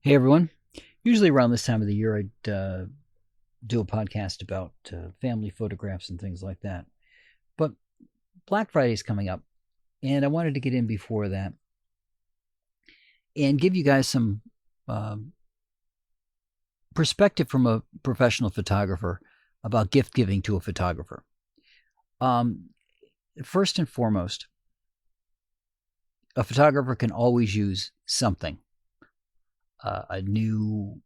Hey everyone. Usually around this time of the year, I'd do a podcast about family photographs and things like that. But Black Friday is coming up, and I wanted to get in before that and give you guys some um perspective from a professional photographer about gift giving to a photographer. Um, First and foremost, a photographer can always use something, a new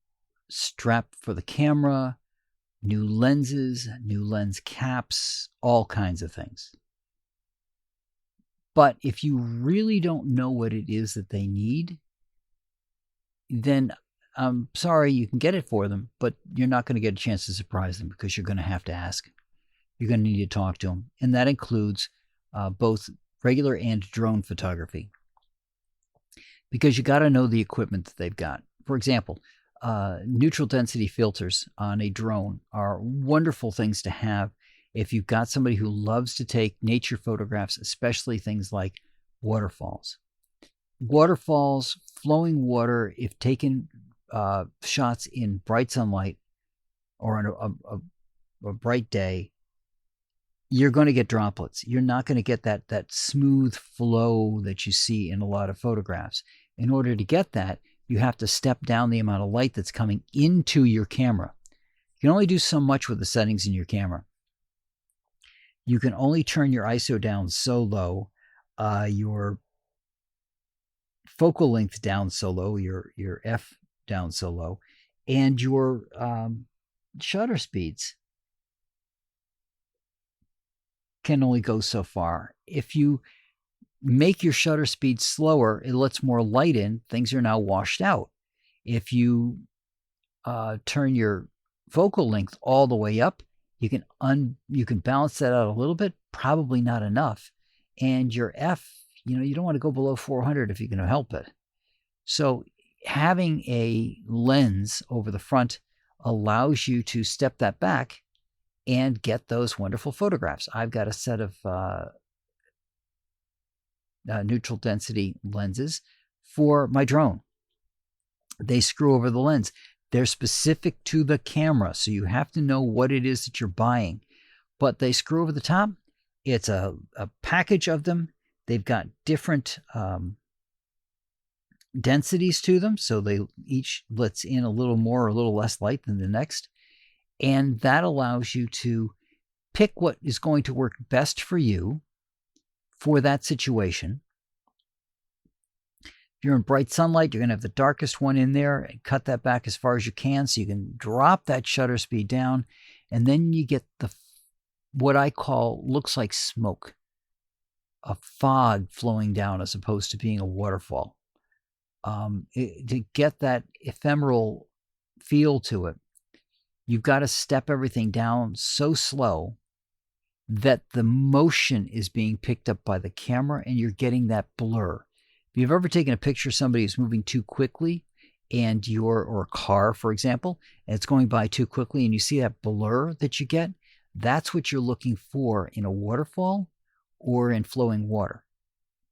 strap for the camera, new lenses, new lens caps, all kinds of things. But if you really don't know what it is that they need, then I'm sorry, you can get it for them, but you're not going to get a chance to surprise them because you're going to have to ask. You're going to need to talk to them. And that includes both regular and drone photography because you got to know the equipment that they've got. For example, neutral density filters on a drone are wonderful things to have if you've got somebody who loves to take nature photographs, especially things like waterfalls. Waterfalls, flowing water, if taken shots in bright sunlight or on a bright day, you're going to get droplets. You're not going to get that smooth flow that you see in a lot of photographs. In order to get that, you have to step down the amount of light that's coming into your camera. You can only do so much with the settings in your camera. You can only turn your ISO down so low, your focal length down so low, your f down so low, and your shutter speeds can only go so far. If you make your shutter speed slower, it lets more light in. Things are now washed out. If you turn your focal length all the way up, you can balance that out a little bit, probably not enough. And your f, you don't want to go below 400 if you can help it. So having a lens over the front allows you to step that back and get those wonderful photographs. I've got a set of neutral density lenses for my drone. They screw over the lens. They're specific to the camera, so you have to know what it is that you're buying. But they screw over the top. It's a package of them. They've got different densities to them, so they each lets in a little more or a little less light than the next. And that allows you to pick what is going to work best for you for that situation. If you're in bright sunlight, you're going to have the darkest one in there and cut that back as far as you can so you can drop that shutter speed down. And then you get what I call looks like smoke, a fog flowing down as opposed to being a waterfall. To get that ephemeral feel to it, you've got to step everything down so slow that the motion is being picked up by the camera and you're getting that blur. If you've ever taken a picture of somebody who's moving too quickly or a car, for example, and it's going by too quickly and you see that blur that you get, that's what you're looking for in a waterfall or in flowing water.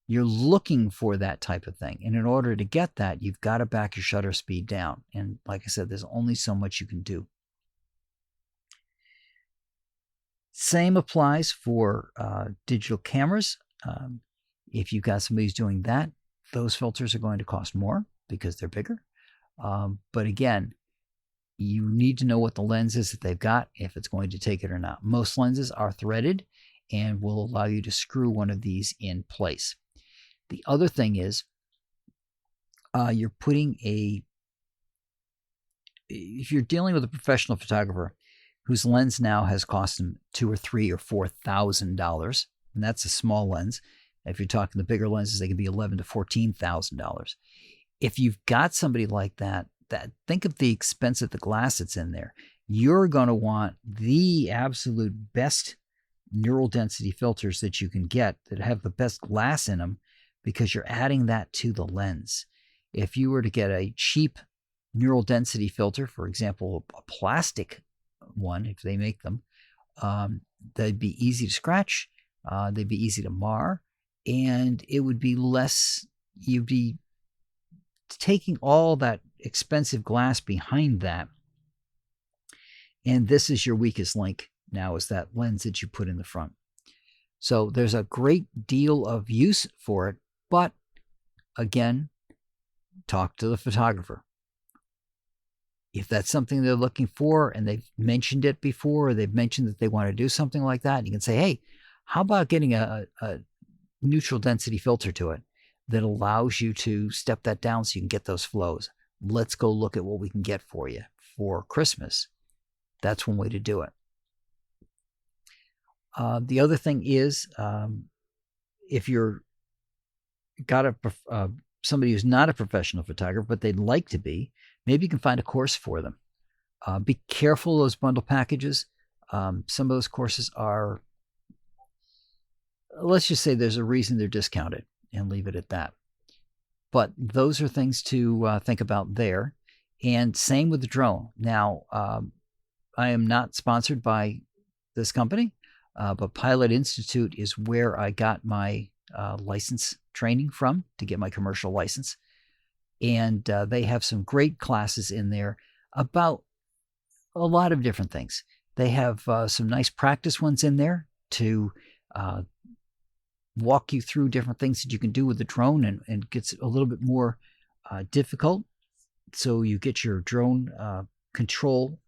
You're looking for that type of thing. And in order to get that, you've got to back your shutter speed down. And like I said, there's only so much you can do. Same applies for digital cameras. If you've got somebody who's doing that, those filters are going to cost more because they're bigger. But again, you need to know what the lens is that they've got, if it's going to take it or not. Most lenses are threaded and will allow you to screw one of these in place. The other thing is you're putting if you're dealing with a professional photographer whose lens now has cost them $2,000 or $3,000 or $4,000, and that's a small lens. If you're talking the bigger lenses, they can be $11,000 to $14,000. If you've got somebody like that, think of the expense of the glass that's in there. You're going to want the absolute best neural density filters that you can get that have the best glass in them because you're adding that to the lens. If you were to get a cheap neural density filter, for example, a plastic one, if they make them, they'd be easy to scratch, they'd be easy to mar, and it would be less, you'd be taking all that expensive glass behind that. And this is your weakest link now, is that lens that you put in the front. So there's a great deal of use for it, but again, talk to the photographer. If that's something they're looking for and they've mentioned it before, or they've mentioned that they want to do something like that, you can say, hey, how about getting a neutral density filter to it that allows you to step that down so you can get those flows? Let's go look at what we can get for you for Christmas. That's one way to do it. The other thing is, if you're got somebody who's not a professional photographer, but they'd like to be, maybe you can find a course for them. Be careful of those bundle packages. Some of those courses are, let's just say there's a reason they're discounted, and leave it at that. But those are things to think about there. And same with the drone. Now, I am not sponsored by this company, but Pilot Institute is where I got my license training from to get my commercial license. And they have some great classes in there about a lot of different things. They have some nice practice ones in there to walk you through different things that you can do with the drone, and gets a little bit more difficult. So you get your drone control.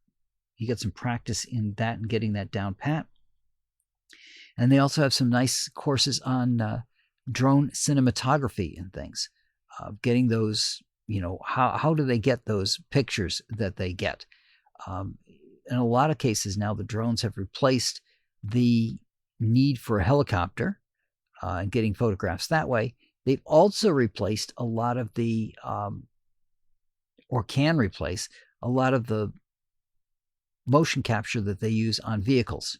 You get some practice in that and getting that down pat. And they also have some nice courses on drone cinematography and things. Getting those, how do they get those pictures that they get? In a lot of cases now, the drones have replaced the need for a helicopter and getting photographs that way. They've also replaced a lot of the, or can replace a lot of the motion capture that they use on vehicles,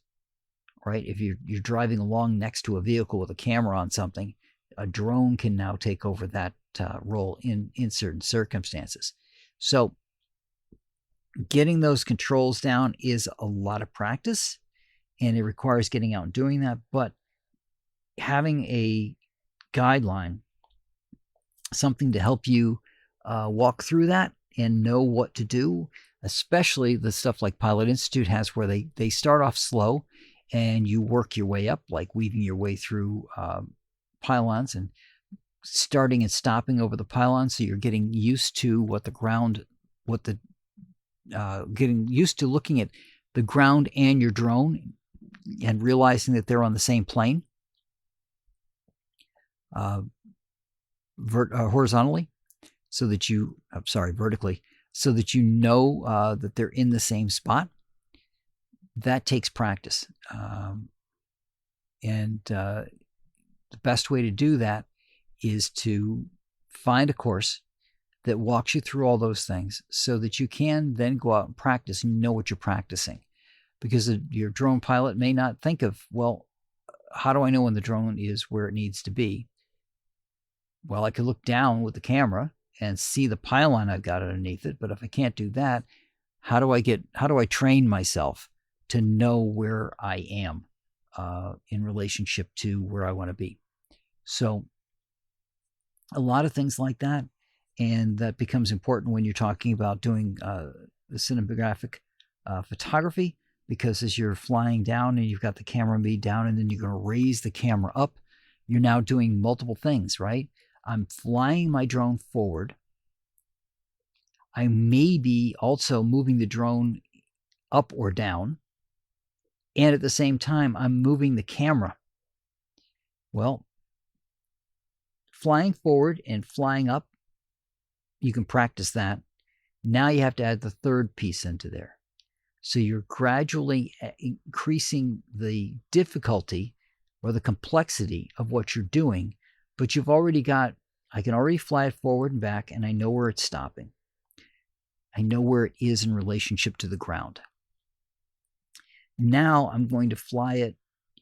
right? If you're driving along next to a vehicle with a camera on something, a drone can now take over that role in certain circumstances. So getting those controls down is a lot of practice, and it requires getting out and doing that. But having a guideline, something to help you walk through that and know what to do, especially the stuff like Pilot Institute has, where they start off slow and you work your way up, like weaving your way through pylons and starting and stopping over the pylons. So you're getting used to getting used to looking at the ground and your drone and realizing that they're on the same plane horizontally, vertically, so that you know that they're in the same spot. That takes practice. And the best way to do that is to find a course that walks you through all those things so that you can then go out and practice and know what you're practicing. Because your drone pilot may not think of, well, how do I know when the drone is where it needs to be? Well, I could look down with the camera and see the pylon I've got underneath it. But if I can't do that, how do I train myself to know where I am in relationship to where I want to be? So a lot of things like that. And that becomes important when you're talking about doing the cinematographic photography, because as you're flying down and you've got the camera made down and then you're going to raise the camera up, you're now doing multiple things, right? I'm flying my drone forward. I may be also moving the drone up or down. And at the same time, I'm moving the camera. Well, flying forward and flying up, you can practice that. Now you have to add the third piece into there. So you're gradually increasing the difficulty or the complexity of what you're doing, but you've already got, I can already fly it forward and back, and I know where it's stopping. I know where it is in relationship to the ground. Now I'm going to fly it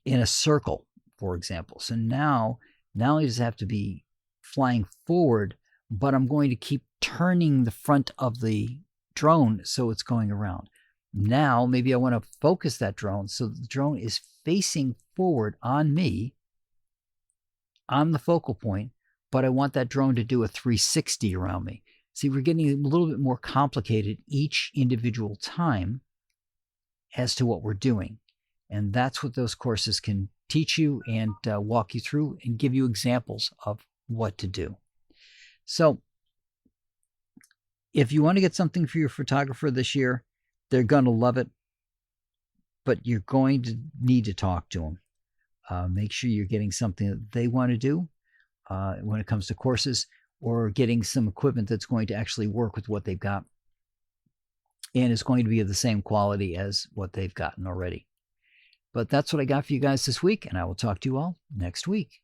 in a circle, for example. So now I just have to be flying forward, but I'm going to keep turning the front of the drone so it's going around. Now, maybe I want to focus that drone so the drone is facing forward on me. I'm the focal point, but I want that drone to do a 360 around me. See, we're getting a little bit more complicated each individual time as to what we're doing. And that's what those courses can teach you and walk you through and give you examples of what to do. So if you want to get something for your photographer this year, they're going to love it, but you're going to need to talk to them. Make sure you're getting something that they want to do when it comes to courses, or getting some equipment that's going to actually work with what they've got and is going to be of the same quality as what they've gotten already. But that's what I got for you guys this week, and I will talk to you all next week.